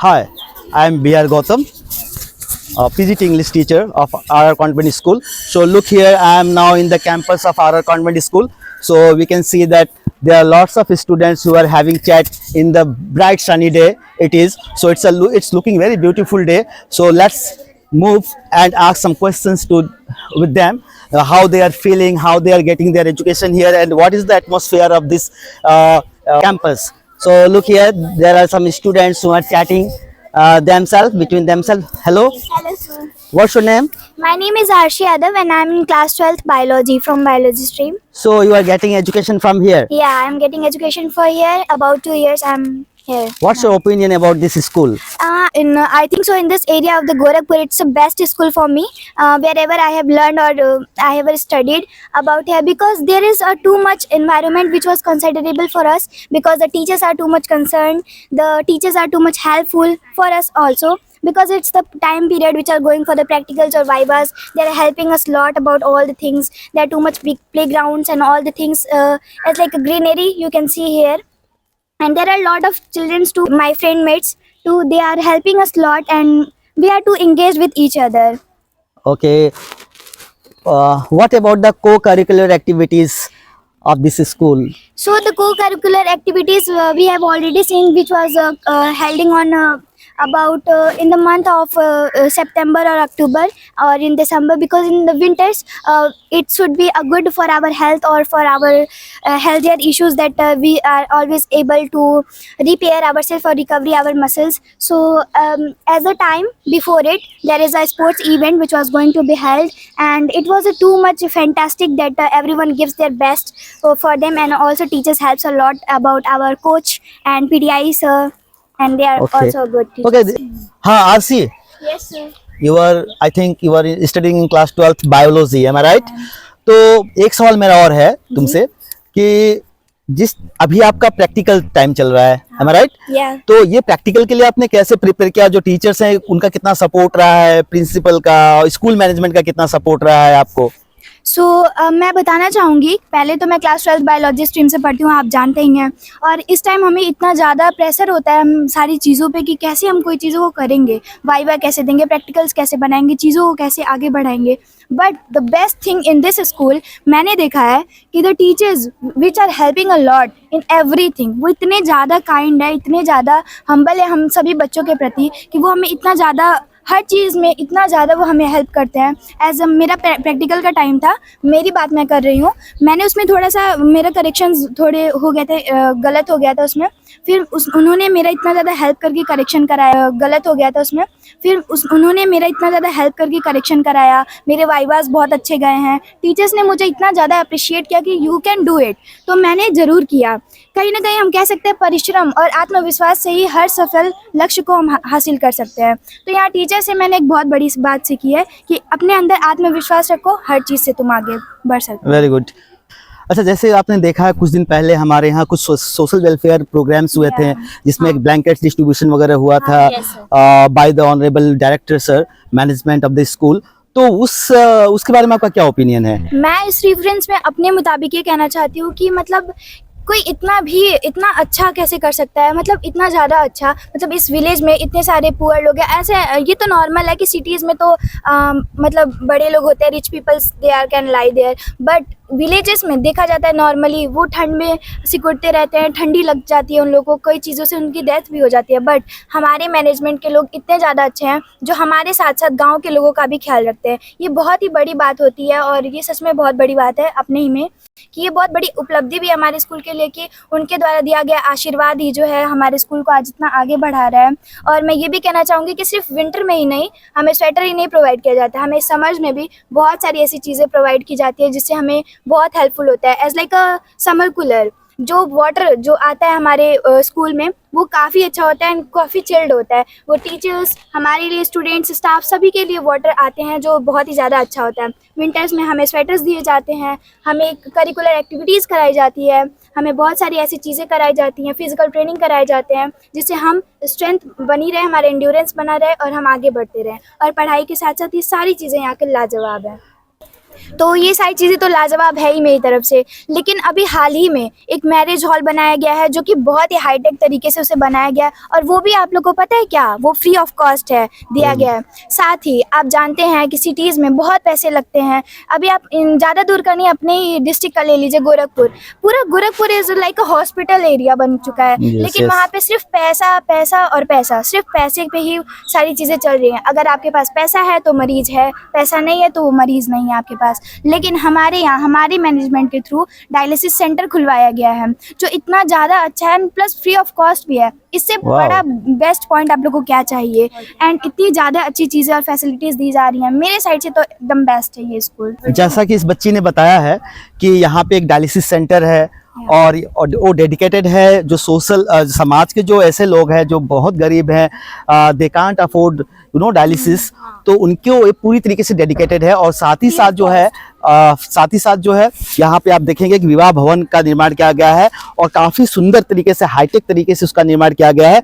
Hi, I am B.R. Gautam, a PGT English teacher of our convent school. So look here, I am now in the campus of our convent school. So we can see that there are lots of students who are having chat in the bright sunny day. It is so it's looking very beautiful day. So let's move and ask some questions to with them, how they are feeling, how they are getting their education here, and what is the atmosphere of this campus. So look here, there are some students who are chatting themselves between themselves. Hello, Hello, sir. what's your name? My name is Arshi Yadav and I'm in class 12th biology from biology stream. So you are getting education from here. Yeah, I'm getting education for here. About 2 years I'm here. What's your opinion about this school? I think so in this area of the Gorakhpur, it's the best school for me. Wherever I have learned or I have studied about here, because there is too much environment which was considerable for us, because the teachers are too much concerned, the teachers are too much helpful for us also, because it's the time period which are going for the practicals or vivas. They are helping us lot about all the things. There are too much big playgrounds and all the things. It's like a greenery you can see here, and there are a lot of children too, my friend mates too. They are helping us lot and we are to engage with each other. Okay. What about the co-curricular activities of this school? So the co-curricular activities we have already seen, which was holding on about in the month of September or October or in December, because in the winters it should be good for our health or for our healthier issues, that we are always able to repair ourselves or recovery our muscles. So as the time before it, there is a sports event which was going to be held, and it was too much fantastic that everyone gives their best for them, and also teachers helps a lot about our coach and PDIs, and they are Okay. also good teachers. Okay. हाँ, RC, Yes, sir. I think you are studying in class 12th biology, am I right? तो एक सवाल मेरा और है तुमसे कि जिस अभी आपका प्रैक्टिकल टाइम चल रहा है, am I right? Yeah. तो ये प्रैक्टिकल के लिए आपने कैसे प्रिपेयर किया? जो टीचर्स हैं उनका कितना सपोर्ट रहा है, प्रिंसिपल का, स्कूल मैनेजमेंट का कितना सपोर्ट रहा है आपको? सो मैं बताना चाहूँगी, पहले तो मैं क्लास 12 बायोलॉजी स्ट्रीम से पढ़ती हूँ, आप जानते ही हैं, और इस टाइम हमें इतना ज़्यादा प्रेशर होता है हम सारी चीज़ों पे कि कैसे हम कोई चीज़ों को करेंगे, वाइवा कैसे देंगे, प्रैक्टिकल्स कैसे बनाएंगे, चीज़ों को कैसे आगे बढ़ाएंगे. But the best thing in this school मैंने देखा है कि the teachers which are helping a lot in everything, वो इतने ज़्यादा काइंड है, इतने ज़्यादा हम्बल है हम सभी बच्चों के प्रति, कि वो हमें इतना ज़्यादा हर चीज़ में इतना ज़्यादा वो हमें हेल्प करते हैं. एज मेरा प्रैक्टिकल का टाइम था, मेरी बात मैं कर रही हूँ, मैंने उसमें थोड़ा सा मेरा करेक्शंस थोड़े हो गए थे, गलत हो गया था उसमें, फिर उन्होंने मेरा इतना ज़्यादा हेल्प करके करेक्शन कराया, गलत हो गया था उसमें, फिर उन्होंने मेरा इतना ज़्यादा हेल्प करके करेक्शन कराया. मेरे वाइवास बहुत अच्छे गए हैं, टीचर्स ने मुझे इतना ज़्यादा अप्रिशिएट किया कि यू कैन डू इट. तो मैंने ज़रूर किया. कहीं ना कहीं हम कह सकते हैं परिश्रम और आत्मविश्वास से ही हर सफल लक्ष्य को हम हासिल कर सकते हैं. तो यहाँ टीचर से मैंने एक बहुत बड़ी बात सीखी है कि अपने अंदर आत्मविश्वास रखो, हर चीज़ से तुम आगे बढ़ सकते हो. Very good. अच्छा, जैसे आपने देखा है कुछ दिन पहले हमारे यहाँ कुछ सोशल वेलफेयर प्रोग्राम्स हुए थे, जिसमें एक ब्लैंकेट डिस्ट्रीब्यूशन वगैरह हुआ था by the honourable director sir, management of the school. तो उसके बारे में आपका क्या ओपिनियन है? मैं इस रेफरेंस में अपने मुताबिक ये कहना चाहती हूँ कि मतलब कोई इतना अच्छा कैसे कर सकता है, मतलब इतना ज़्यादा अच्छा, मतलब इस विलेज में इतने सारे पुअर लोग हैं. ऐसे ये तो नॉर्मल है कि सिटीज़ में तो मतलब बड़े लोग होते हैं, rich peoples they are can lie there, but villages में देखा जाता है नॉर्मली वो ठंड में सिकुड़ते रहते हैं, ठंडी लग जाती है उन लोगों को, कई चीज़ों से उनकी डेथ भी हो जाती है. बट हमारे मैनेजमेंट के लोग इतने ज़्यादा अच्छे हैं जो हमारे साथ साथ गाँव के लोगों का भी ख्याल रखते हैं. ये बहुत ही बड़ी बात होती है, और ये सच में बहुत बड़ी बात है अपने ही में, कि ये बहुत बड़ी उपलब्धि भी है हमारे स्कूल के लिए, कि उनके द्वारा दिया गया आशीर्वाद ही जो है हमारे स्कूल को आज इतना आगे बढ़ा रहा है. और मैं ये भी कहना चाहूँगी कि सिर्फ विंटर में ही नहीं, हमें स्वेटर ही नहीं प्रोवाइड किया जाता है, हमें समर्स में भी बहुत सारी ऐसी चीज़ें प्रोवाइड की जाती है जिससे हमें बहुत हेल्पफुल होता है. As like a summer cooler, जो वाटर जो आता है हमारे स्कूल में वो काफ़ी अच्छा होता है एंड काफ़ी चिल्ड होता है. वो टीचर्स, हमारे लिए स्टूडेंट्स, स्टाफ सभी के लिए वाटर आते हैं जो बहुत ही ज़्यादा अच्छा होता है. विंटर्स में हमें स्वेटर्स दिए जाते हैं, हमें करिकुलर एक्टिविटीज़ कराई जाती है, हमें बहुत सारी ऐसी चीज़ें कराई जाती हैं, फिजिकल ट्रेनिंग कराए जाते हैं, जिससे हम स्ट्रेंथ बनी रहे, हमारा एंड्योरेंस बना रहे और हम आगे बढ़ते रहें. और पढ़ाई के साथ साथ ये सारी चीज़ें यहाँ के लाजवाब हैं. तो ये सारी चीज़ें तो लाजवाब है ही मेरी तरफ से। लेकिन अभी हाल ही में एक मैरिज हॉल बनाया गया है जो कि बहुत ही हाईटेक तरीके से उसे बनाया गया है, और वो भी आप लोग को पता है क्या, वो फ्री ऑफ कॉस्ट है, दिया गया है। साथ ही आप जानते हैं कि सिटीज़ में बहुत पैसे लगते हैं। अभी आप ज़्यादा दूर का नहीं, अपने ही डिस्ट्रिक्ट का ले लीजिए, गोरखपुर। पूरा Gorakhpur is like a hospital area बन चुका है। Yes, लेकिन yes. वहाँ पे सिर्फ पैसा पैसा और पैसा, सिर्फ पैसे पे ही सारी चीज़ें चल रही हैं। अगर आपके पास पैसा है तो मरीज है, पैसा नहीं है तो वो मरीज नहीं है आपके पास। लेकिन हमारे यहाँ हमारे मैनेजमेंट के थ्रू डायलिसिस सेंटर खुलवाया गया है जो इतना ज़्यादा अच्छा है, प्लस फ्री ऑफ कॉस्ट भी है। इससे Wow. बड़ा बेस्ट पॉइंट आप लोग को क्या चाहिए? एंड इतनी ज़्यादा अच्छी चीज़ें और फैसिलिटीज़ दी जा रही हैं, मेरे साइड से तो एकदम बेस्ट है ये स्कूल। जैसा कि इस बच्ची ने बताया है कि यहाँ पे एक डायलिसिस सेंटर है और वो डेडिकेटेड है, जो सोशल समाज के जो ऐसे लोग हैं जो बहुत गरीब हैं, दे कांट अफोर्ड डायलिसिस, तो उनको ये पूरी तरीके से डेडिकेटेड है। और साथ ही साथ जो है यहाँ पे आप देखेंगे कि विवाह भवन का निर्माण किया गया है और काफ़ी सुंदर तरीके से, हाईटेक तरीके से उसका निर्माण किया गया है।